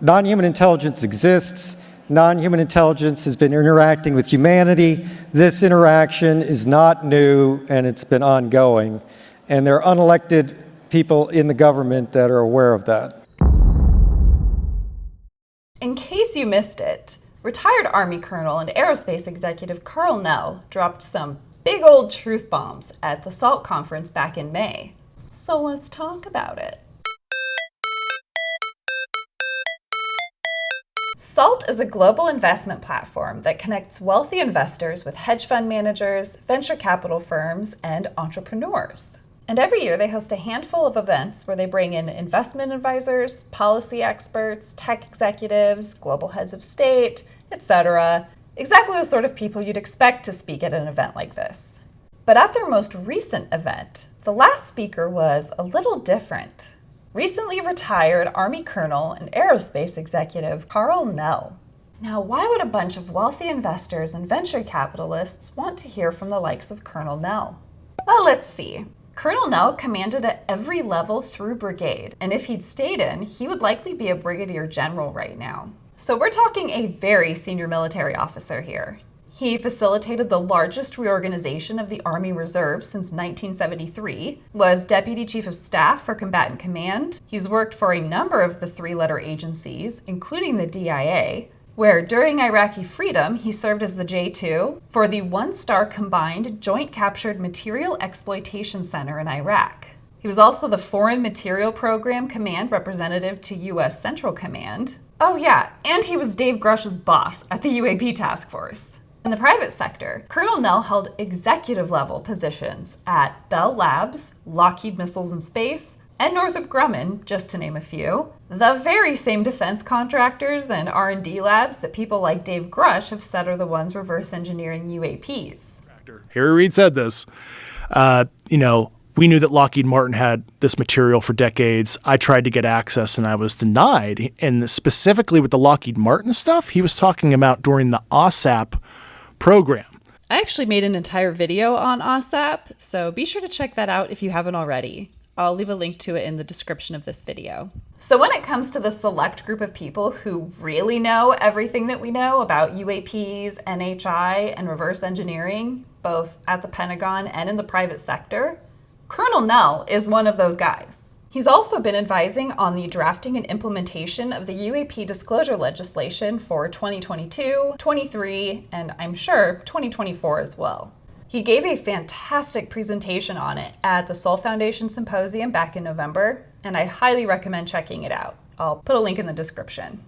Non-human intelligence exists. Non-human intelligence has been interacting with humanity. This interaction is not new, and it's been ongoing. And there are unelected people in the government that are aware of that. In case you missed it, retired Army Colonel and aerospace executive Karl Nell dropped some big old truth bombs at the SALT conference back in May. So let's talk about it. SALT is a global investment platform that connects wealthy investors with hedge fund managers, venture capital firms, and entrepreneurs. And every year they host a handful of events where they bring in investment advisors, policy experts, tech executives, global heads of state, etc. Exactly the sort of people you'd expect to speak at an event like this. But at their most recent event, the last speaker was a little different. Recently retired Army Colonel and aerospace executive Karl Nell. Now, why would a bunch of wealthy investors and venture capitalists want to hear from the likes of Colonel Nell? Well, let's see. Colonel Nell commanded at every level through brigade, and if he'd stayed in, he would likely be a brigadier general right now. So we're talking a very senior military officer here. He facilitated the largest reorganization of the Army Reserve since 1973, was Deputy Chief of Staff for Combatant Command. He's worked for a number of the three-letter agencies, including the DIA, where during Iraqi freedom, he served as the J2 for the one-star combined Joint Captured Material Exploitation Center in Iraq. He was also the Foreign Material Program Command Representative to U.S. Central Command. Oh yeah, and he was Dave Grush's boss at the UAP task force. In the private sector, Colonel Nell held executive-level positions at Bell Labs, Lockheed Missiles and Space, and Northrop Grumman, just to name a few, the very same defense contractors and R&D labs that people like Dave Grush have said are the ones reverse engineering UAPs. Harry Reid said this. We knew that Lockheed Martin had this material for decades. I tried to get access and I was denied. And specifically with the Lockheed Martin stuff, he was talking about during the OSAP program. I actually made an entire video on OSAP, so be sure to check that out if you haven't already. I'll leave a link to it in the description of this video. So when it comes to the select group of people who really know everything that we know about UAPs, NHI, and reverse engineering, both at the Pentagon and in the private sector, Colonel Nell is one of those guys. He's also been advising on the drafting and implementation of the UAP disclosure legislation for 2022, 23, and I'm sure 2024 as well. He gave a fantastic presentation on it at the Soul Foundation Symposium back in November, and I highly recommend checking it out. I'll put a link in the description.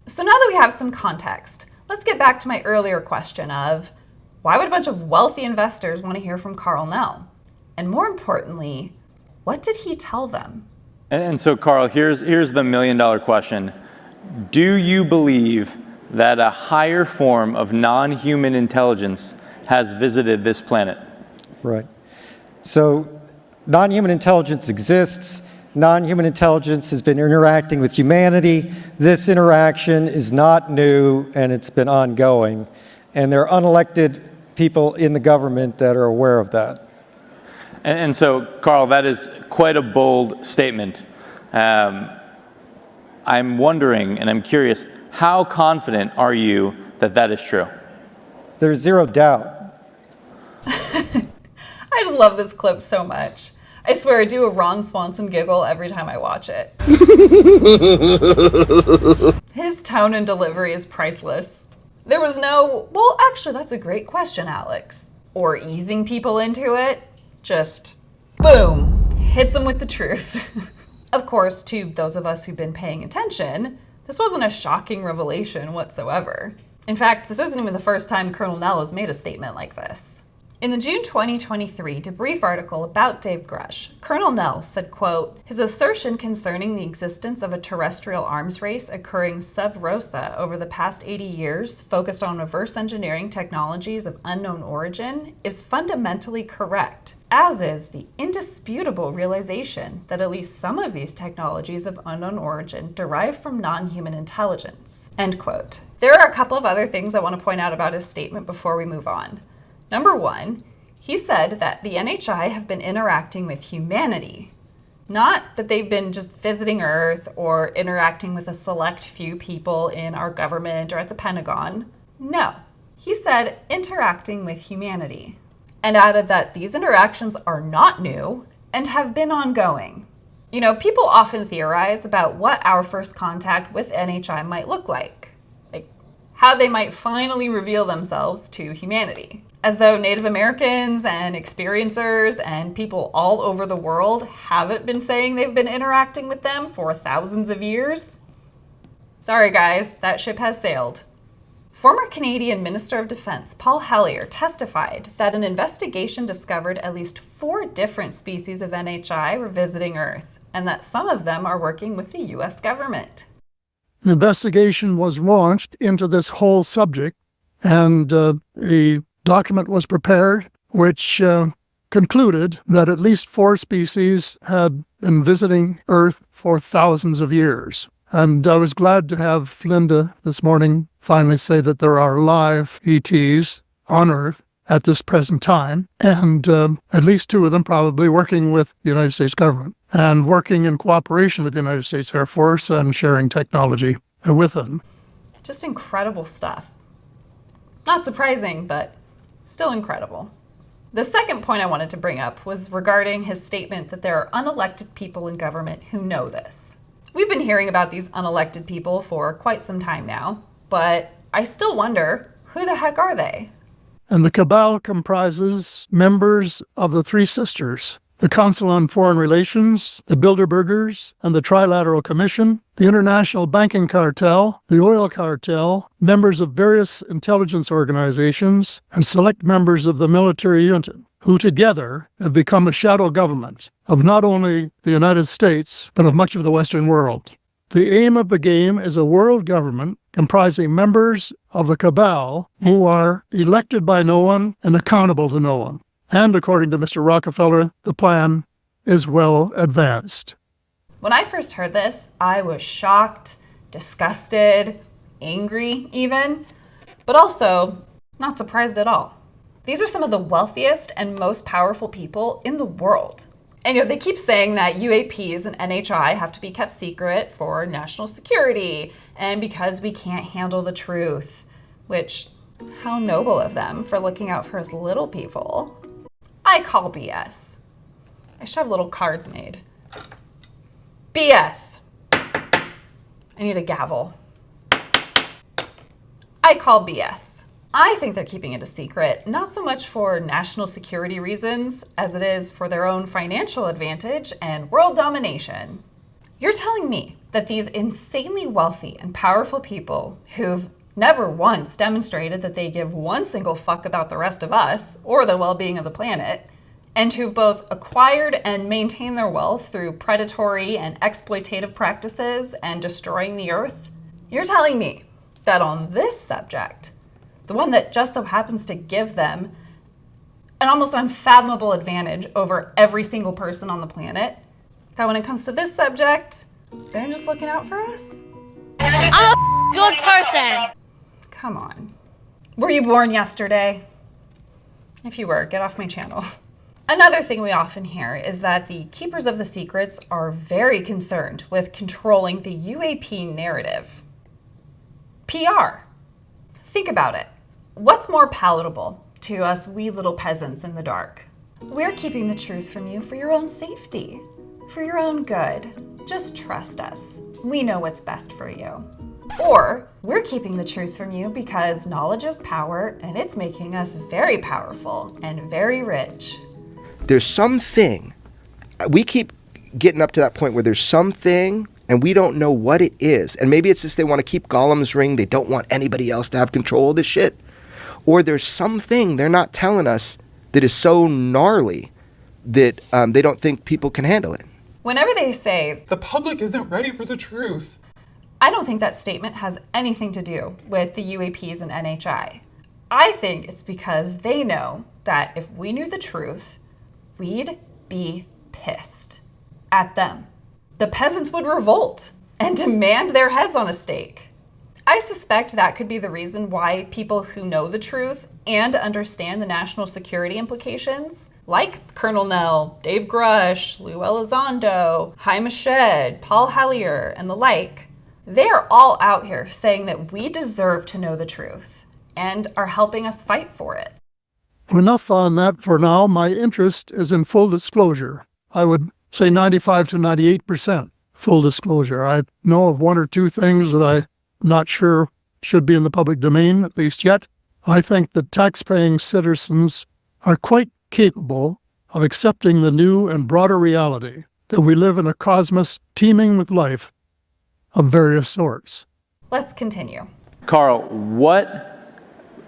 So now that we have some context, let's get back to my earlier question of why would a bunch of wealthy investors want to hear from Karl Nell? And more importantly, what did he tell them? And so, Karl, here's the million-dollar question. Do you believe that a higher form of non-human intelligence has visited this planet? Right. So non-human intelligence exists. Non-human intelligence has been interacting with humanity. This interaction is not new, and it's been ongoing. And there are unelected people in the government that are aware of that. And so, Karl, that is quite a bold statement. I'm wondering, and I'm curious, how confident are you that that is true? There's zero doubt. I just love this clip so much. I swear I do a Ron Swanson giggle every time I watch it. His tone and delivery is priceless. There was no, well, actually, that's a great question, Alex, or easing people into it. Just, boom, hits them with the truth. Of course, to those of us who've been paying attention, this wasn't a shocking revelation whatsoever. In fact, this isn't even the first time Colonel Nell has made a statement like this. In the June 2023 debrief article about Dave Grush, Colonel Nell said, quote, his assertion concerning the existence of a terrestrial arms race occurring sub rosa over the past 80 years, focused on reverse engineering technologies of unknown origin, is fundamentally correct, as is the indisputable realization that at least some of these technologies of unknown origin derive from non-human intelligence, end quote. There are a couple of other things I want to point out about his statement before we move on. Number one, he said that the NHI have been interacting with humanity. Not that they've been just visiting Earth or interacting with a select few people in our government or at the Pentagon. No, he said interacting with humanity, and added that these interactions are not new and have been ongoing. You know, people often theorize about what our first contact with NHI might look like how they might finally reveal themselves to humanity. As though Native Americans and experiencers and people all over the world haven't been saying they've been interacting with them for thousands of years. Sorry guys, that ship has sailed. Former Canadian Minister of Defense Paul Hellyer testified that an investigation discovered at least 4 different species of NHI were visiting Earth, and that some of them are working with the US government. An investigation was launched into this whole subject, and a document was prepared which concluded that at least 4 species had been visiting Earth for thousands of years. And I was glad to have Linda this morning finally say that there are live ETs on Earth at this present time, and at least 2 of them probably working with the United States government and working in cooperation with the United States Air Force and sharing technology with them. Just incredible stuff. Not surprising, but still incredible. The second point I wanted to bring up was regarding his statement that there are unelected people in government who know this. We've been hearing about these unelected people for quite some time now, but I still wonder, who the heck are they? And the cabal comprises members of the 3 sisters, the Council on Foreign Relations, the Bilderbergers, and the Trilateral Commission, the International Banking Cartel, the Oil Cartel, members of various intelligence organizations, and select members of the military junta, who together have become a shadow government of not only the United States, but of much of the Western world. The aim of the game is a world government comprising members of the cabal who are elected by no one and accountable to no one. And according to Mr. Rockefeller, the plan is well advanced. When I first heard this, I was shocked, disgusted, angry even, but also not surprised at all. These are some of the wealthiest and most powerful people in the world. And they keep saying that UAPs and NHI have to be kept secret for national security and because we can't handle the truth, which, how noble of them for looking out for us little people. I call BS. I should have little cards made. BS. I need a gavel. I call BS. I think they're keeping it a secret, not so much for national security reasons as it is for their own financial advantage and world domination. You're telling me that these insanely wealthy and powerful people who've never once demonstrated that they give one single fuck about the rest of us or the well-being of the planet, and who've both acquired and maintained their wealth through predatory and exploitative practices and destroying the earth, you're telling me that on this subject, the one that just so happens to give them an almost unfathomable advantage over every single person on the planet, that when it comes to this subject, they're just looking out for us? I'm a good person. Come on. Were you born yesterday? If you were, get off my channel. Another thing we often hear is that the keepers of the secrets are very concerned with controlling the UAP narrative. PR. Think about it. What's more palatable to us wee little peasants in the dark? We're keeping the truth from you for your own safety, for your own good. Just trust us. We know what's best for you. Or we're keeping the truth from you because knowledge is power and it's making us very powerful and very rich. There's something, we keep getting up to that point where there's something and we don't know what it is. And maybe it's just they want to keep Gollum's ring. They don't want anybody else to have control of this shit. Or there's something they're not telling us that is so gnarly that they don't think people can handle it. Whenever they say, the public isn't ready for the truth, I don't think that statement has anything to do with the UAPs and NHI. I think it's because they know that if we knew the truth, we'd be pissed at them. The peasants would revolt and demand their heads on a stake. I suspect that could be the reason why people who know the truth and understand the national security implications like Colonel Nell, Dave Grush, Lou Elizondo, Haim Eshed, Paul Hellyer, and the like, they are all out here saying that we deserve to know the truth and are helping us fight for it. Enough on that for now. My interest is in full disclosure. I would say 95 to 98% full disclosure. I know of one or two things that I'm not sure should be in the public domain, at least yet. I think that tax-paying citizens are quite capable of accepting the new and broader reality that we live in a cosmos teeming with life of various sorts. Let's continue. Karl, what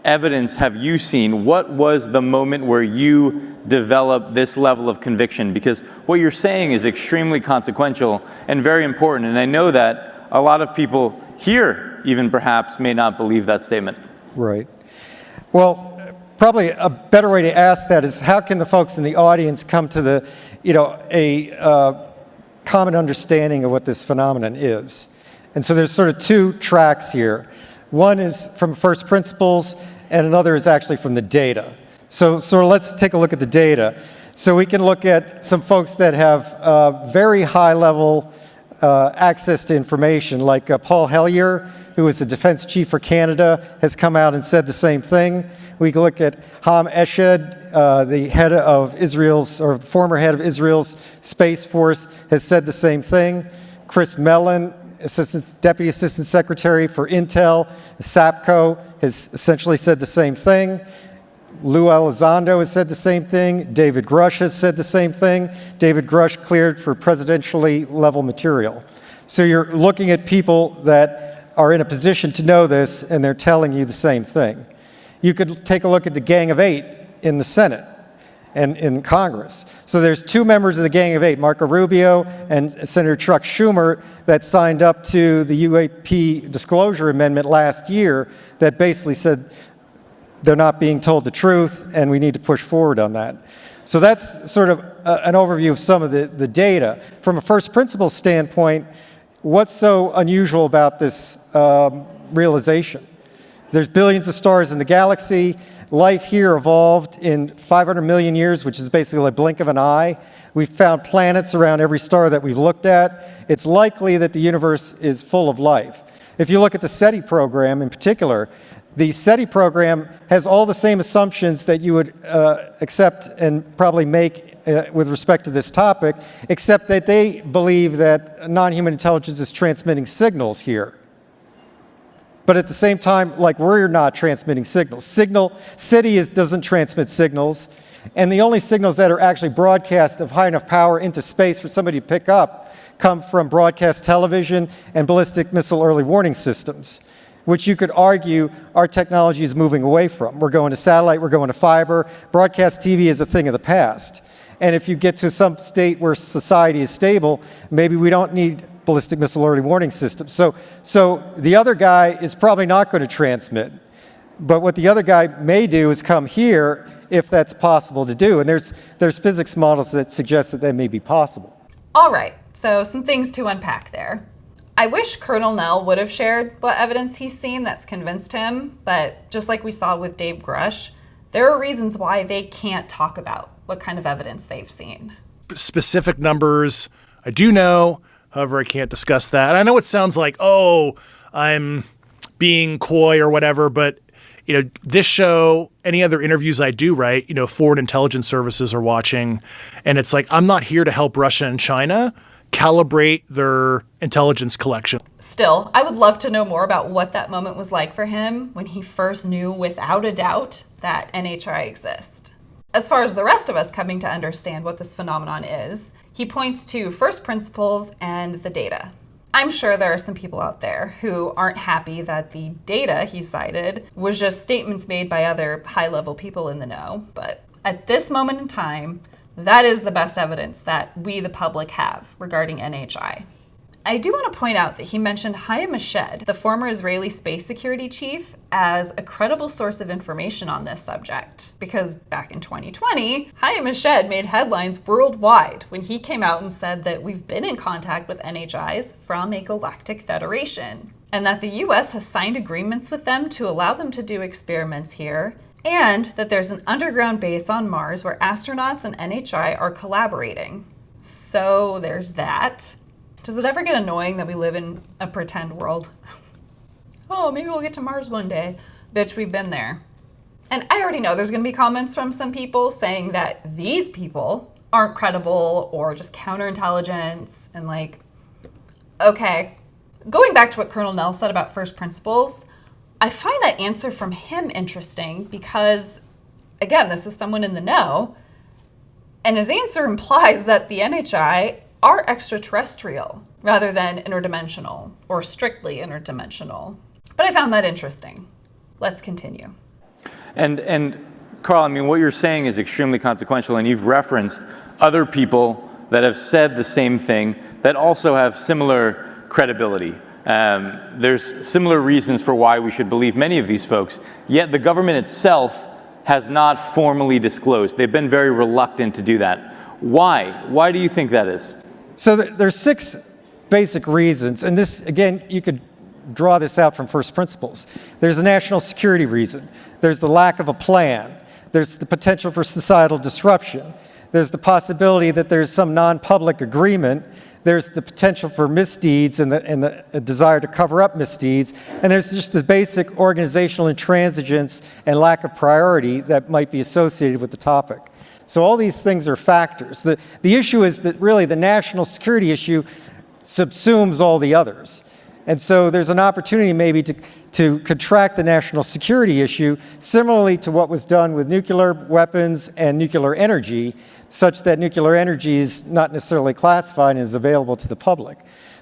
evidence have you seen? What was the moment where you developed this level of conviction? Because what you're saying is extremely consequential and very important. And I know that a lot of people here, even perhaps, may not believe that statement. Right. Well, probably a better way to ask that is how can the folks in the audience come to the, a common understanding of what this phenomenon is? And so there's sort of two tracks here. One is from first principles, and another is actually from the data. So let's take a look at the data. So we can look at some folks that have very high level access to information, like Paul Hellyer, who is the defense chief for Canada, has come out and said the same thing. We can look at Haim Eshed, the head of Israel's, or former head of Israel's Space Force, has said the same thing. Chris Mellon, Deputy Assistant Secretary for Intel, SAPCO, has essentially said the same thing. Lou Elizondo has said the same thing. David Grush has said the same thing. David Grush cleared for presidentially level material. So you're looking at people that are in a position to know this, and they're telling you the same thing. You could take a look at the Gang of Eight in the Senate and in Congress. So there's two members of the Gang of Eight, Marco Rubio and Senator Chuck Schumer, that signed up to the UAP disclosure amendment last year that basically said they're not being told the truth and we need to push forward on that. So that's sort of an overview of some of the data. From a first principles standpoint, what's so unusual about this realization? There's billions of stars in the galaxy. Life here evolved in 500 million years, which is basically a blink of an eye. We've found planets around every star that we've looked at. It's likely that the universe is full of life. If you look at the SETI program in particular, the SETI program has all the same assumptions that you would accept and probably make with respect to this topic, except that they believe that non-human intelligence is transmitting signals here. But at the same time, like, we're not transmitting signals. SETI doesn't transmit signals, and the only signals that are actually broadcast of high enough power into space for somebody to pick up come from broadcast television and ballistic missile early warning systems, which you could argue our technology is moving away from. We're going to satellite, we're going to fiber. Broadcast TV is a thing of the past. And if you get to some state where society is stable, maybe we don't need ballistic missile early warning systems. So the other guy is probably not going to transmit. But what the other guy may do is come here if that's possible to do. And there's physics models that suggest that may be possible. All right, so some things to unpack there. I wish Colonel Nell would have shared what evidence he's seen that's convinced him, but just like we saw with Dave Grush, there are reasons why they can't talk about what kind of evidence they've seen. Specific numbers, I do know. However, I can't discuss that. I know it sounds like, oh, I'm being coy or whatever, but this show, any other interviews I do, right? Foreign intelligence services are watching, and it's like, I'm not here to help Russia and China calibrate their intelligence collection. Still, I would love to know more about what that moment was like for him when he first knew without a doubt that NHI exists. As far as the rest of us coming to understand what this phenomenon is, he points to first principles and the data. I'm sure there are some people out there who aren't happy that the data he cited was just statements made by other high-level people in the know, but at this moment in time, that is the best evidence that we, the public, have regarding NHI. I do want to point out that he mentioned Haim Eshed, the former Israeli space security chief, as a credible source of information on this subject. Because back in 2020, Haim Eshed made headlines worldwide when he came out and said that we've been in contact with NHIs from a galactic federation, and that the US has signed agreements with them to allow them to do experiments here, and that there's an underground base on Mars where astronauts and NHI are collaborating. So there's that. Does it ever get annoying that we live in a pretend world? Oh, maybe we'll get to Mars one day. Bitch, we've been there. And I already know there's going to be comments from some people saying that these people aren't credible or just counterintelligence and like, okay. Going back to what Colonel Nell said about first principles, I find that answer from him interesting because, again, this is someone in the know, and his answer implies that the NHI are extraterrestrial rather than interdimensional or strictly interdimensional. But I found that interesting. Let's continue. And Karl, I mean, what you're saying is extremely consequential, and you've referenced other people that have said the same thing that also have similar credibility. There's similar reasons for why we should believe many of these folks, yet the government itself has not formally disclosed. They've been very reluctant to do that. Why? Why do you think that is? So there's 6 basic reasons, and this, again, you could draw this out from first principles. There's a national security reason. There's the lack of a plan. There's the potential for societal disruption. There's the possibility that there's some non-public agreement. There's the potential for misdeeds and the desire to cover up misdeeds. And there's just the basic organizational intransigence and lack of priority that might be associated with the topic. So all these things are factors. The issue is that really the national security issue subsumes all the others. And so there's an opportunity maybe to contract the national security issue similarly to what was done with nuclear weapons and nuclear energy, such that nuclear energy is not necessarily classified and is available to the public.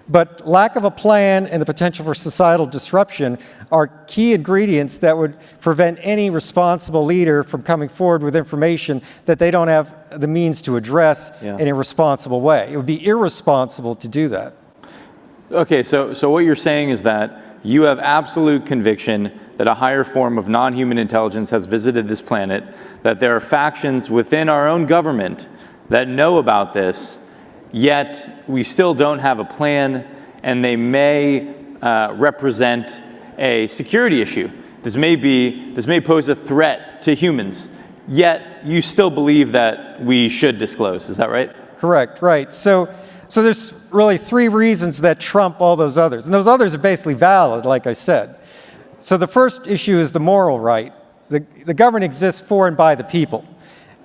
But lack of a plan and the potential for societal disruption are key ingredients that would prevent any responsible leader from coming forward with information that they don't have the means to address in a responsible way. It would be irresponsible to do that. Okay, so what you're saying is that you have absolute conviction that a higher form of non-human intelligence has visited this planet, that there are factions within our own government that know about this, yet we still don't have a plan, and they may represent a security issue. This may pose a threat to humans, yet you still believe that we should disclose. Is that right? Correct, right. So there's really 3 reasons that trump all those others. And those others are basically valid, like I said. So the first issue is the moral right. The government exists for and by the people.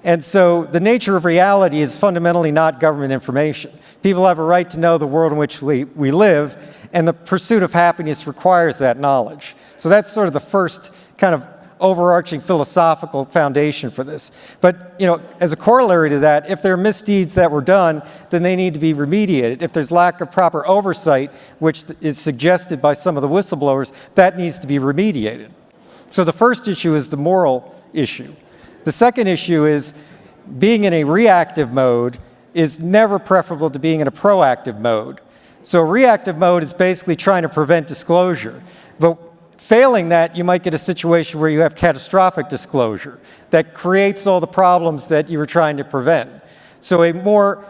And so the nature of reality is fundamentally not government information. People have a right to know the world in which we live, and the pursuit of happiness requires that knowledge. So that's sort of the first kind of overarching philosophical foundation for this. But, as a corollary to that, if there are misdeeds that were done, then they need to be remediated. If there's lack of proper oversight, which is suggested by some of the whistleblowers, that needs to be remediated. So the first issue is the moral issue. The second issue is being in a reactive mode is never preferable to being in a proactive mode. So reactive mode is basically trying to prevent disclosure. But failing that, you might get a situation where you have catastrophic disclosure that creates all the problems that you were trying to prevent. So a more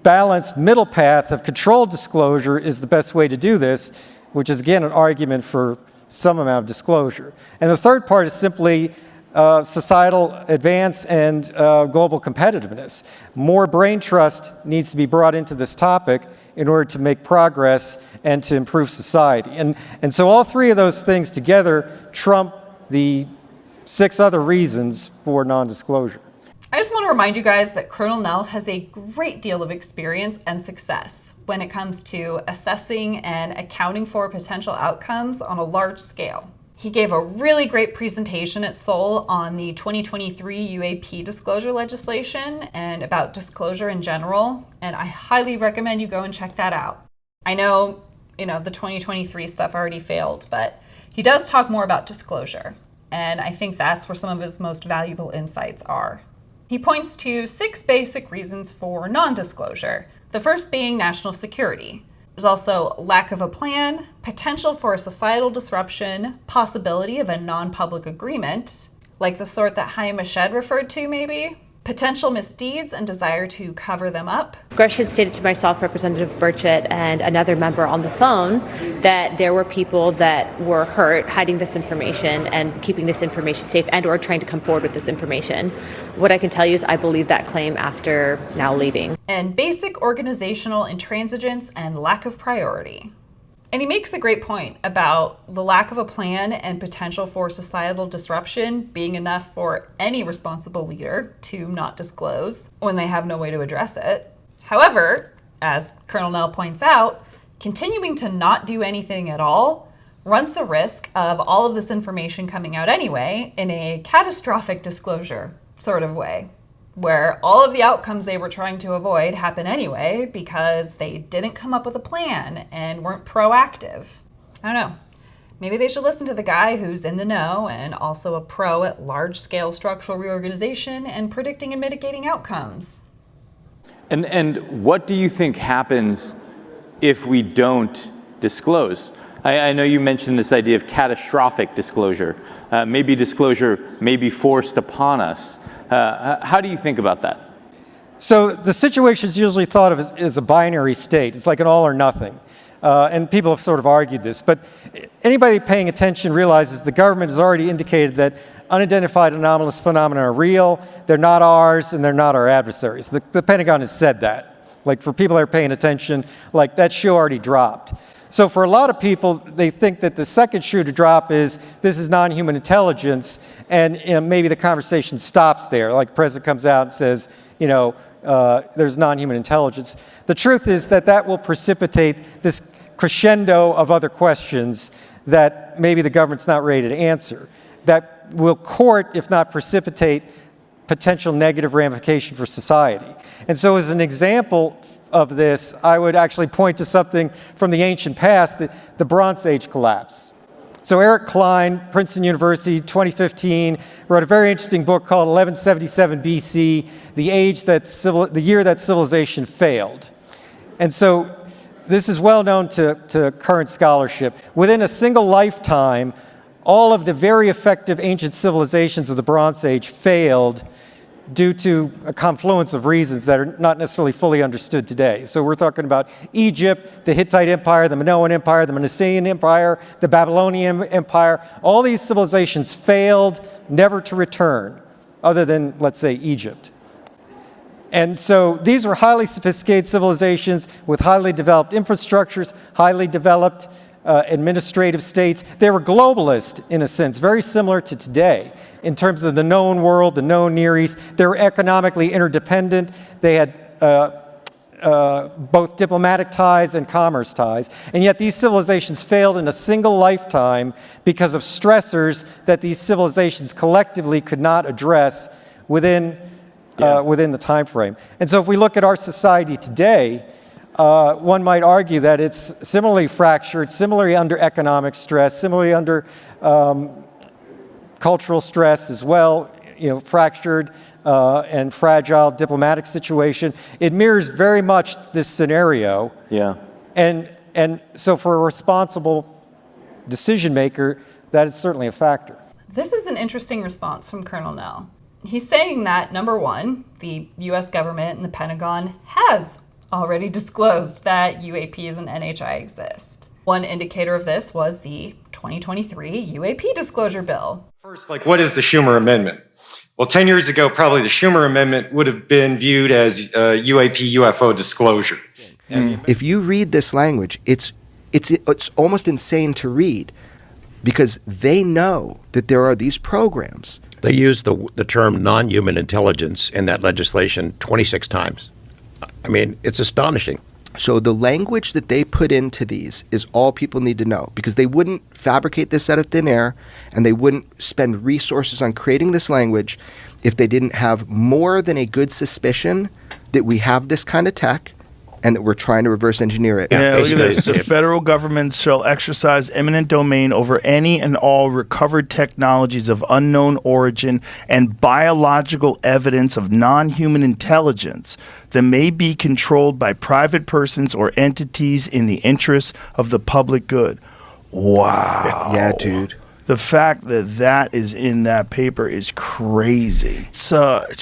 balanced middle path of controlled disclosure is the best way to do this, which is, again, an argument for some amount of disclosure. And the third part is simply societal advance and global competitiveness. More brain trust needs to be brought into this topic in order to make progress and to improve society. And so all 3 of those things together trump the 6 other reasons for non-disclosure. I just want to remind you guys that Colonel Nell has a great deal of experience and success when it comes to assessing and accounting for potential outcomes on a large scale. He gave a really great presentation at Seoul on the 2023 UAP disclosure legislation and about disclosure in general, and I highly recommend you go and check that out. I know, the 2023 stuff already failed, but he does talk more about disclosure, and I think that's where some of his most valuable insights are. He points to 6 basic reasons for non-disclosure, the first being national security. There's also lack of a plan, potential for a societal disruption, possibility of a non-public agreement, like the sort that Chaim Ashed referred to maybe, potential misdeeds and desire to cover them up. Grush had stated to myself, Representative Burchett, and another member on the phone that there were people that were hurt hiding this information and keeping this information safe and or trying to come forward with this information. What I can tell you is I believe that claim after now leaving. And basic organizational intransigence and lack of priority. And he makes a great point about the lack of a plan and potential for societal disruption being enough for any responsible leader to not disclose when they have no way to address it. However, as Colonel Nell points out, continuing to not do anything at all runs the risk of all of this information coming out anyway in a catastrophic disclosure sort of way, where all of the outcomes they were trying to avoid happen anyway because they didn't come up with a plan and weren't proactive. I don't know. Maybe they should listen to the guy who's in the know and also a pro at large-scale structural reorganization and predicting and mitigating outcomes. And what do you think happens if we don't disclose? I know you mentioned this idea of catastrophic disclosure. Maybe disclosure may be forced upon us. How do you think about that? So the situation is usually thought of as a binary state. It's like an all or nothing. And people have sort of argued this. But anybody paying attention realizes the government has already indicated that unidentified anomalous phenomena are real, they're not ours, and they're not our adversaries. The Pentagon has said that. Like, for people that are paying attention, like, that shoe already dropped. So for a lot of people, they think that the second shoe to drop is this is non-human intelligence, and maybe the conversation stops there. Like, the president comes out and says, there's non-human intelligence. The truth is that will precipitate this crescendo of other questions that maybe the government's not ready to answer, that will court, if not precipitate, potential negative ramification for society. And so as an example of this, I would actually point to something from the ancient past, the Bronze Age collapse. So Eric Klein, Princeton University, 2015, wrote a very interesting book called 1177 BC, the year that civilization failed. And so this is well known to current scholarship. Within a single lifetime, all of the very effective ancient civilizations of the Bronze Age failed due to a confluence of reasons that are not necessarily fully understood today. So we're talking about Egypt, the Hittite Empire, the Minoan Empire, the Manasseh Empire, the Babylonian Empire. All these civilizations failed, never to return, other than, let's say, Egypt. And so these were highly sophisticated civilizations with highly developed infrastructures, highly developed administrative states. They were globalist, in a sense, very similar to today in terms of the known world, the known Near East. They were economically interdependent. They had both diplomatic ties and commerce ties. And yet these civilizations failed in a single lifetime because of stressors that these civilizations collectively could not address within the time frame. And so if we look at our society today, one might argue that it's similarly fractured, similarly under economic stress, similarly under cultural stress as well, fractured and fragile diplomatic situation. It mirrors very much this scenario. Yeah. And so for a responsible decision maker, that is certainly a factor. This is an interesting response from Colonel Nell. He's saying that, number one, the U.S. government and the Pentagon has already disclosed that UAPs and NHI exist. One indicator of this was the 2023 UAP disclosure bill. First, what is the Schumer Amendment? Well, 10 years ago, probably the Schumer Amendment would have been viewed as UAP UFO disclosure. If you read this language, it's almost insane to read because they know that there are these programs. They use the term non-human intelligence in that legislation 26 times. I mean, it's astonishing. So the language that they put into these is all people need to know because they wouldn't fabricate this out of thin air and they wouldn't spend resources on creating this language if they didn't have more than a good suspicion that we have this kind of tech and that we're trying to reverse engineer it. Yeah, look at this. The federal government shall exercise eminent domain over any and all recovered technologies of unknown origin and biological evidence of non-human intelligence that may be controlled by private persons or entities in the interests of the public good. Wow. Yeah, dude. The fact that that is in that paper is crazy. It's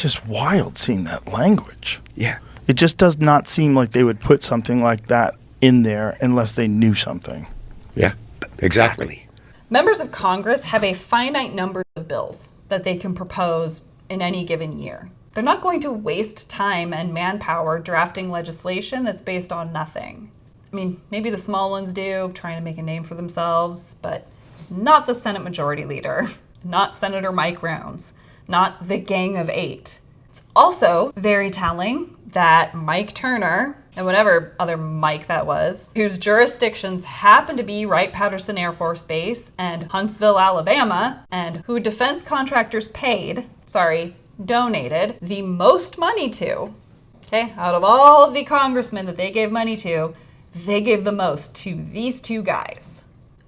just wild seeing that language. Yeah. It just does not seem like they would put something like that in there unless they knew something. Yeah, exactly. Members of Congress have a finite number of bills that they can propose in any given year. They're not going to waste time and manpower drafting legislation that's based on nothing. I mean, maybe the small ones do, trying to make a name for themselves, but not the Senate Majority Leader, not Senator Mike Rounds, not the Gang of Eight. It's also very telling that Mike Turner, and whatever other Mike that was, whose jurisdictions happen to be Wright-Patterson Air Force Base and Huntsville, Alabama, and who defense contractors donated the most money to, okay, out of all of the congressmen that they gave money to, they gave the most to these two guys.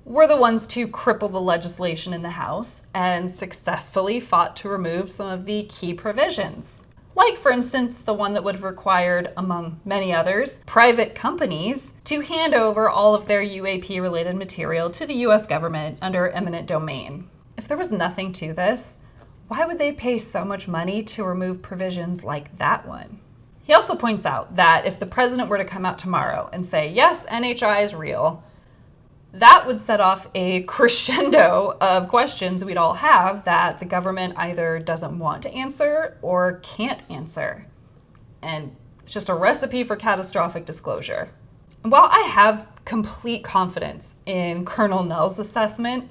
Were the ones to cripple the legislation in the House and successfully fought to remove some of the key provisions. Like, for instance, the one that would have required, among many others, private companies to hand over all of their UAP-related material to the US government under eminent domain. If there was nothing to this, why would they pay so much money to remove provisions like that one? He also points out that if the president were to come out tomorrow and say, yes, NHI is real, that would set off a crescendo of questions we'd all have that the government either doesn't want to answer or can't answer. And it's just a recipe for catastrophic disclosure. And while I have complete confidence in Colonel Nell's assessment,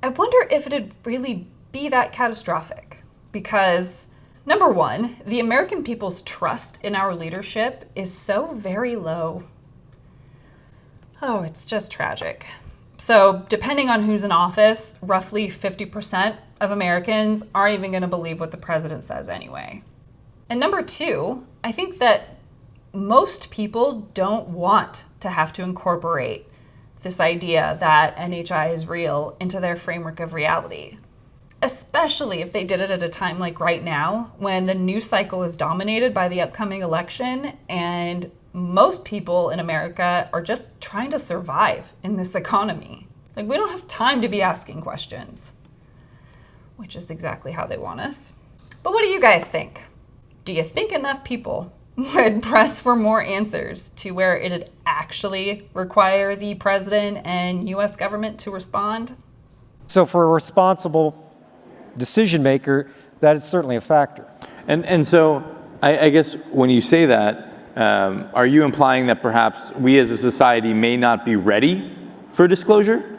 I wonder if it'd really be that catastrophic. Because, number one, the American people's trust in our leadership is so very low. Oh, it's just tragic. So, depending on who's in office, roughly 50% of Americans aren't even going to believe what the president says anyway. And number two, I think that most people don't want to have to incorporate this idea that NHI is real into their framework of reality. Especially if they did it at a time like right now, when the news cycle is dominated by the upcoming election and most people in America are just trying to survive in this economy. Like, we don't have time to be asking questions, which is exactly how they want us. But what do you guys think? Do you think enough people would press for more answers to where it'd actually require the president and US government to respond? So for a responsible decision maker, that is certainly a factor. And so I guess when you say that, are you implying that perhaps we as a society may not be ready for disclosure?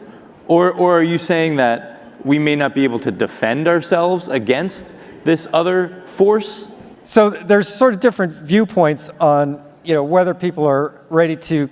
Or are you saying that we may not be able to defend ourselves against this other force? So there's sort of different viewpoints on, whether people are ready to,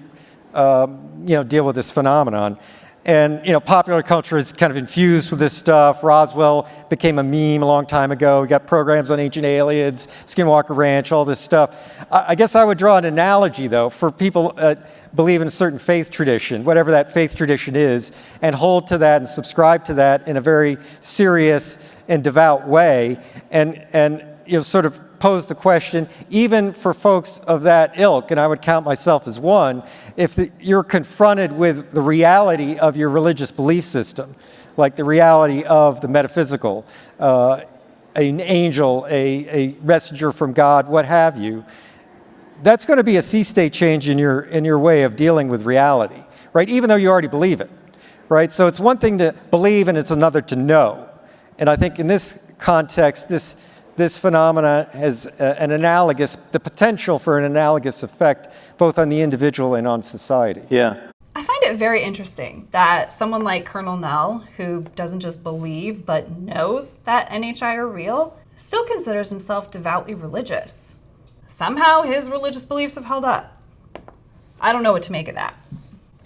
deal with this phenomenon. And, popular culture is kind of infused with this stuff. Roswell became a meme a long time ago. We got programs on ancient aliens, Skinwalker Ranch, all this stuff. I guess I would draw an analogy, though, for people that believe in a certain faith tradition, whatever that faith tradition is, and hold to that and subscribe to that in a very serious and devout way, and sort of pose the question, even for folks of that ilk, and I would count myself as one, if you're confronted with the reality of your religious belief system, like the reality of the metaphysical, an angel, a messenger from God, what have you, that's going to be a sea state change in your way of dealing with reality, right? Even though you already believe it, right? So it's one thing to believe and it's another to know. And I think in this context, this phenomena has the potential for an analogous effect both on the individual and on society. Yeah. I find it very interesting that someone like Colonel Nell, who doesn't just believe but knows that NHI are real, still considers himself devoutly religious. Somehow his religious beliefs have held up. I don't know what to make of that.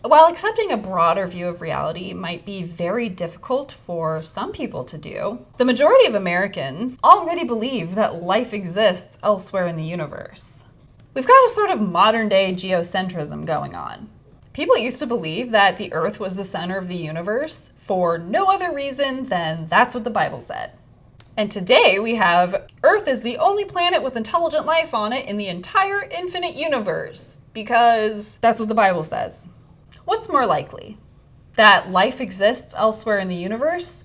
While accepting a broader view of reality might be very difficult for some people to do, the majority of Americans already believe that life exists elsewhere in the universe. We've got a sort of modern-day geocentrism going on. People used to believe that the Earth was the center of the universe for no other reason than that's what the Bible said. And today we have Earth is the only planet with intelligent life on it in the entire infinite universe because that's what the Bible says. What's more likely? that life exists elsewhere in the universe,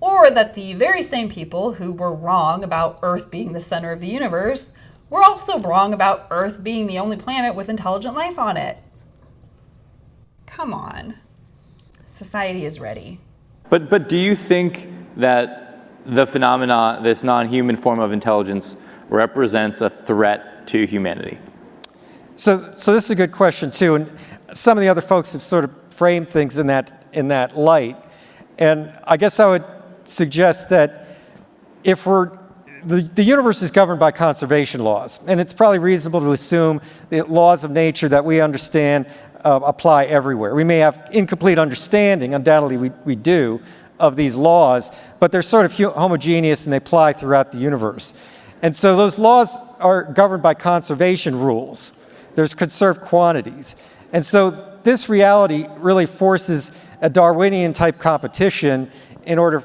or that the very same people who were wrong about Earth being the center of the universe were also wrong about Earth being the only planet with intelligent life on it. Come on. Society is ready. But do you think that the phenomena, this non-human form of intelligence, represents a threat to humanity? So this is a good question too, and some of the other folks have sort of framed things in that light. And I guess I would suggest that if the universe is governed by conservation laws, and it's probably reasonable to assume the laws of nature that we understand apply everywhere. We may have incomplete understanding, undoubtedly we do, of these laws, but they're sort of homogeneous and they apply throughout the universe. And so those laws are governed by conservation rules. There's conserved quantities. And so this reality really forces a Darwinian type competition in order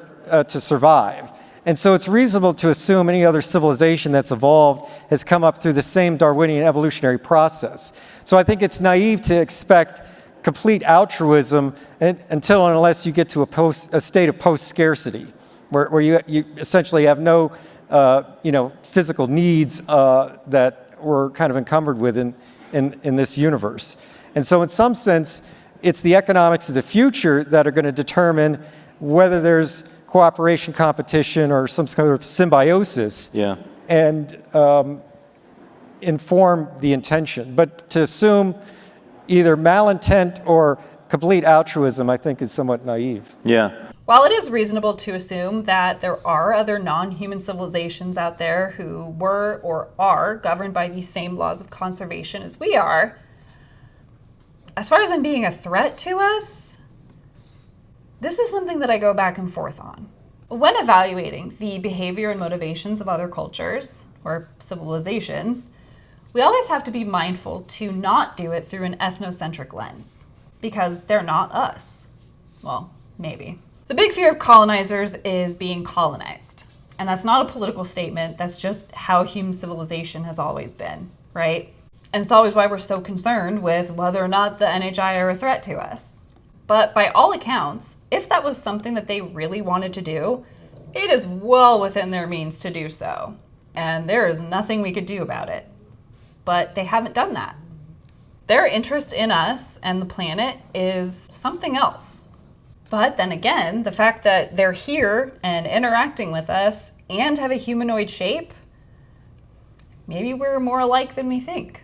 to survive. And so it's reasonable to assume any other civilization that's evolved has come up through the same Darwinian evolutionary process. So I think it's naive to expect complete altruism until and unless you get to a state of post-scarcity, where you essentially have no physical needs that we're kind of encumbered with in this universe. And so in some sense, it's the economics of the future that are going to determine whether there's cooperation, competition, or some sort of symbiosis, and inform the intention. But to assume either malintent or complete altruism, I think, is somewhat naive. Yeah. While it is reasonable to assume that there are other non-human civilizations out there who were or are governed by these same laws of conservation as we are, as far as them being a threat to us, this is something that I go back and forth on. When evaluating the behavior and motivations of other cultures or civilizations, we always have to be mindful to not do it through an ethnocentric lens, because they're not us. Well, maybe. The big fear of colonizers is being colonized. And that's not a political statement, that's just how human civilization has always been, right? And it's always why we're so concerned with whether or not the NHI are a threat to us. But by all accounts, if that was something that they really wanted to do, it is well within their means to do so. And there is nothing we could do about it. But they haven't done that. Their interest in us and the planet is something else. But then again, the fact that they're here and interacting with us and have a humanoid shape, maybe we're more alike than we think.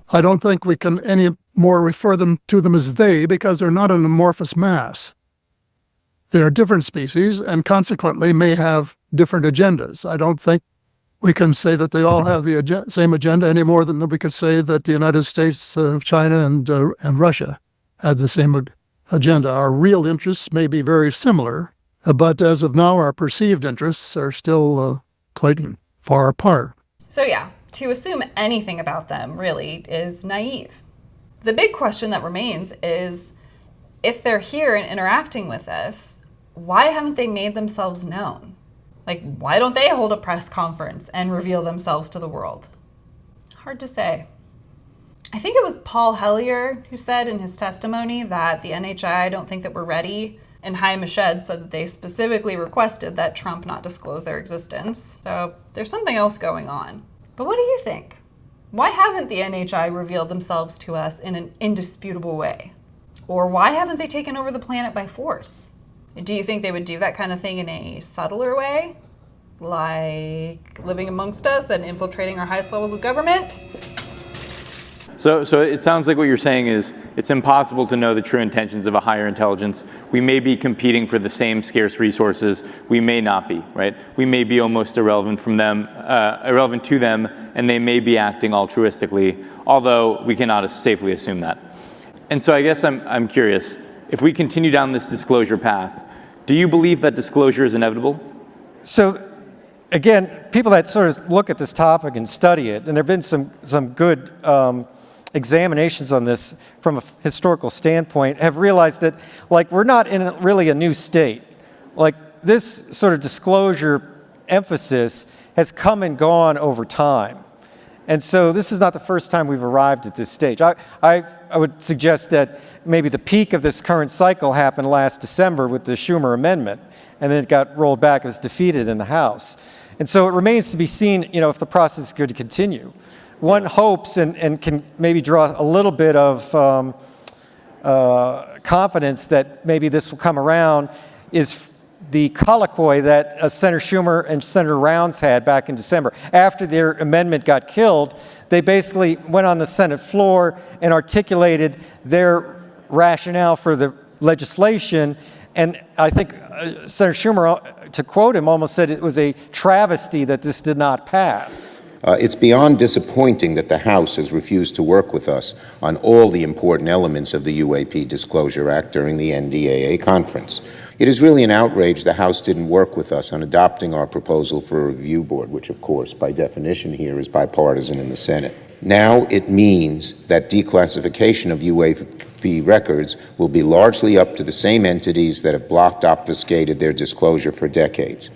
I don't think we can any more refer to them as they, because they're not an amorphous mass. They are different species and consequently may have different agendas. I don't think we can say that they all have the same agenda any more than we could say that the United States, China, and Russia had the same agenda. Our real interests may be very similar, but as of now, our perceived interests are still quite far apart. So yeah, to assume anything about them really is naive. The big question that remains is, if they're here and interacting with us, why haven't they made themselves known? Like, why don't they hold a press conference and reveal themselves to the world? Hard to say. I think it was Paul Hellyer who said in his testimony that the NHI don't think that we're ready, and Chaim Mashed said that they specifically requested that Trump not disclose their existence. So there's something else going on. But what do you think? Why haven't the NHI revealed themselves to us in an indisputable way? Or why haven't they taken over the planet by force? Do you think they would do that kind of thing in a subtler way? Like living amongst us and infiltrating our highest levels of government? So it sounds like what you're saying is it's impossible to know the true intentions of a higher intelligence. We may be competing for the same scarce resources. We may not be, right? We may be almost irrelevant to them, and they may be acting altruistically, although we cannot safely assume that. And so I guess I'm curious, if we continue down this disclosure path, do you believe that disclosure is inevitable? So again, people that sort of look at this topic and study it, and there have been some good examinations on this from a historical standpoint, have realized that, like, we're not in really a new state. Like, this sort of disclosure emphasis has come and gone over time. And so this is not the first time we've arrived at this stage. I would suggest that maybe the peak of this current cycle happened last December with the Schumer Amendment, and then it got rolled back and was defeated in the House. And so it remains to be seen, you know, if the process is going to continue. One hopes and can maybe draw a little bit of confidence that maybe this will come around is the colloquy that Senator Schumer and Senator Rounds had back in December. After their amendment got killed, they basically went on the Senate floor and articulated their rationale for the legislation. And I think Senator Schumer, to quote him, almost said it was a travesty that this did not pass. It's beyond disappointing that the House has refused to work with us on all the important elements of the UAP Disclosure Act during the NDAA conference. It is really an outrage the House didn't work with us on adopting our proposal for a review board, which of course by definition here is bipartisan in the Senate. Now it means that declassification of UAP records will be largely up to the same entities that have blocked, obfuscated their disclosure for decades.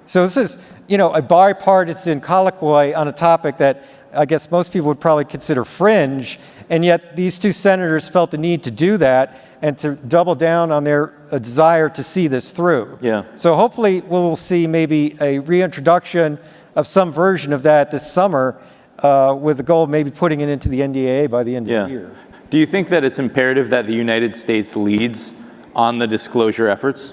So this is, you know, a bipartisan colloquy on a topic that I guess most people would probably consider fringe, and yet these two senators felt the need to do that and to double down on their desire to see this through. Yeah. So hopefully we'll see maybe a reintroduction of some version of that this summer with the goal of maybe putting it into the NDAA by the end of the year. Do you think that it's imperative that the United States leads on the disclosure efforts?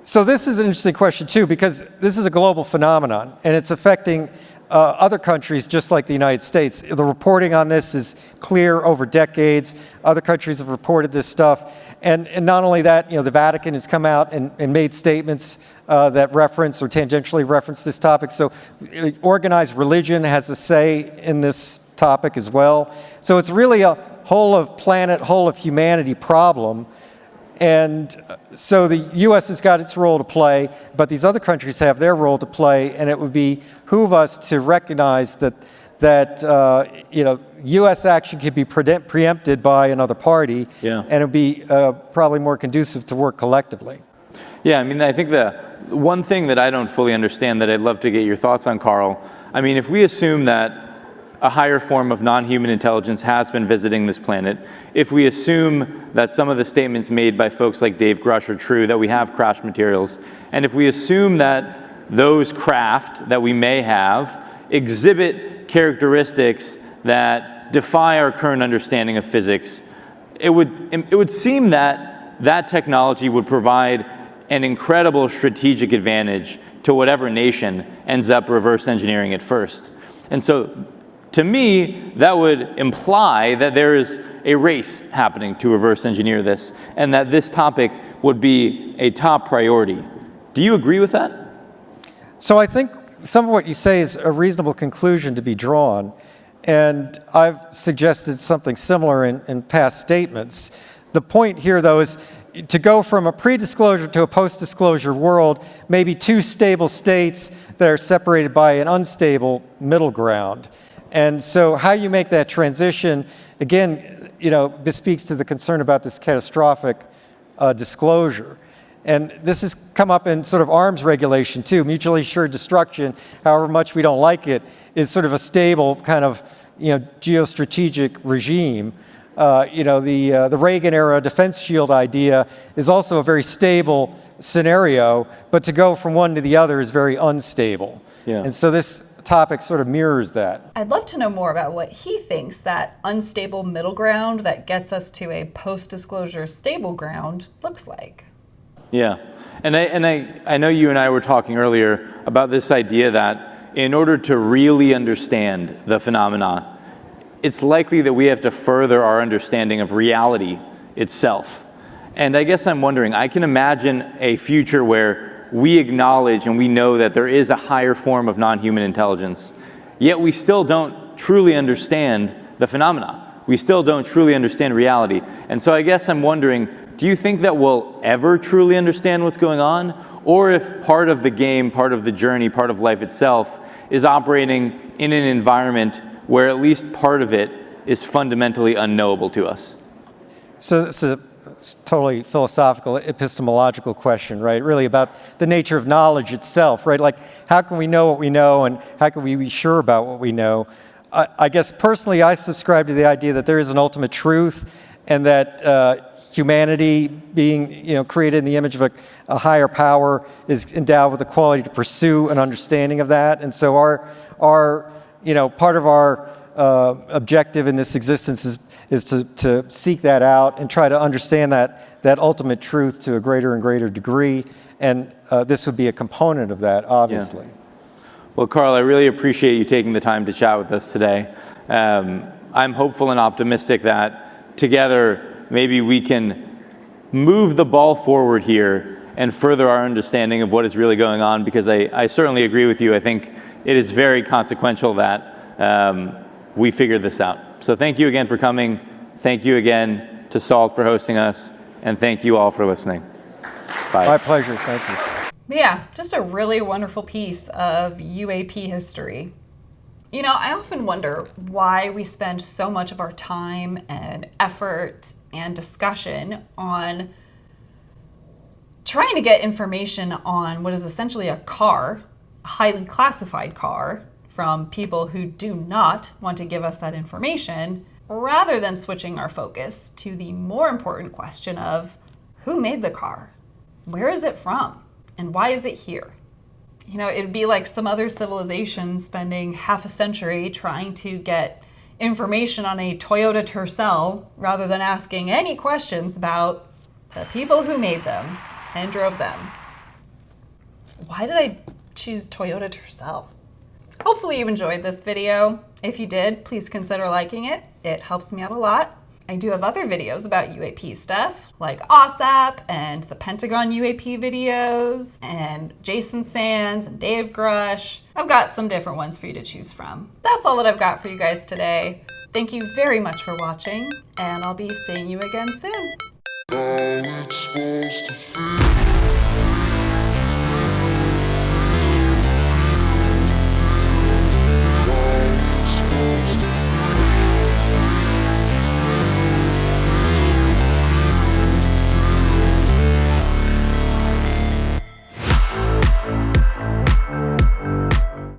So this is an interesting question too, because this is a global phenomenon and it's affecting other countries just like the United States. The reporting on this is clear over decades. Other countries have reported this stuff. And not only that, you know, the Vatican has come out and made statements that reference or tangentially reference this topic. So organized religion has a say in this topic as well. So it's really a whole of planet, whole of humanity problem. And so the U.S. has got its role to play, but these other countries have their role to play, and it would behoove us to recognize that you know, U.S. action could be preempted by another party, and it would be probably more conducive to work collectively. Yeah, I mean, I think the one thing that I don't fully understand that I'd love to get your thoughts on, Karl, I mean, if we assume that a higher form of non-human intelligence has been visiting this planet, if we assume that some of the statements made by folks like Dave Grush are true, that we have crash materials, and if we assume that those craft that we may have exhibit characteristics that defy our current understanding of physics, it would seem that that technology would provide an incredible strategic advantage to whatever nation ends up reverse engineering it first. And so, to me, that would imply that there is a race happening to reverse engineer this, and that this topic would be a top priority. Do you agree with that? So I think some of what you say is a reasonable conclusion to be drawn, and I've suggested something similar in past statements. The point here, though, is to go from a pre-disclosure to a post-disclosure world, maybe two stable states that are separated by an unstable middle ground. And so how you make that transition, again, you know, bespeaks to the concern about this catastrophic disclosure. And this has come up in sort of arms regulation too. Mutually assured destruction, however much we don't like it, is sort of a stable kind of, you know, geostrategic regime. You know, the Reagan era defense shield idea is also a very stable scenario, but to go from one to the other is very unstable. Yeah. And so this topic sort of mirrors that. I'd love to know more about what he thinks that unstable middle ground that gets us to a post-disclosure stable ground looks like. Yeah, and I know you and I were talking earlier about this idea that in order to really understand the phenomena, it's likely that we have to further our understanding of reality itself. And I guess I'm wondering, I can imagine a future where we acknowledge and we know that there is a higher form of non-human intelligence, yet we still don't truly understand the phenomena. We still don't truly understand reality. And so I guess I'm wondering, do you think that we'll ever truly understand what's going on? Or if part of the game, part of the journey, part of life itself is operating in an environment where at least part of it is fundamentally unknowable to us? So it's a totally philosophical, epistemological question, right? Really about the nature of knowledge itself, right? Like, how can we know what we know, and how can we be sure about what we know? I guess personally, I subscribe to the idea that there is an ultimate truth, and that humanity, being created in the image of a higher power, is endowed with the quality to pursue an understanding of that. And so our part of our objective in this existence is to seek that out and try to understand that ultimate truth to a greater and greater degree. And this would be a component of that, obviously. Yeah. Well, Karl, I really appreciate you taking the time to chat with us today. I'm hopeful and optimistic that together maybe we can move the ball forward here and further our understanding of what is really going on, because I certainly agree with you. I think it is very consequential that we figure this out. So thank you again for coming. Thank you again to SALT for hosting us. And thank you all for listening. Bye. My pleasure. Thank you. Yeah, just a really wonderful piece of UAP history. I often wonder why we spend so much of our time and effort and discussion on trying to get information on what is essentially a car, a highly classified car, from people who do not want to give us that information, rather than switching our focus to the more important question of who made the car? Where is it from? And why is it here? It'd be like some other civilization spending half a century trying to get information on a Toyota Tercel rather than asking any questions about the people who made them and drove them. Why did I choose Toyota Tercel? Hopefully you enjoyed this video. If you did, please consider liking it. It helps me out a lot. I do have other videos about UAP stuff, like OSAP and the Pentagon UAP videos, and Jason Sands and Dave Grush. I've got some different ones for you to choose from. That's all that I've got for you guys today. Thank you very much for watching, and I'll be seeing you again soon.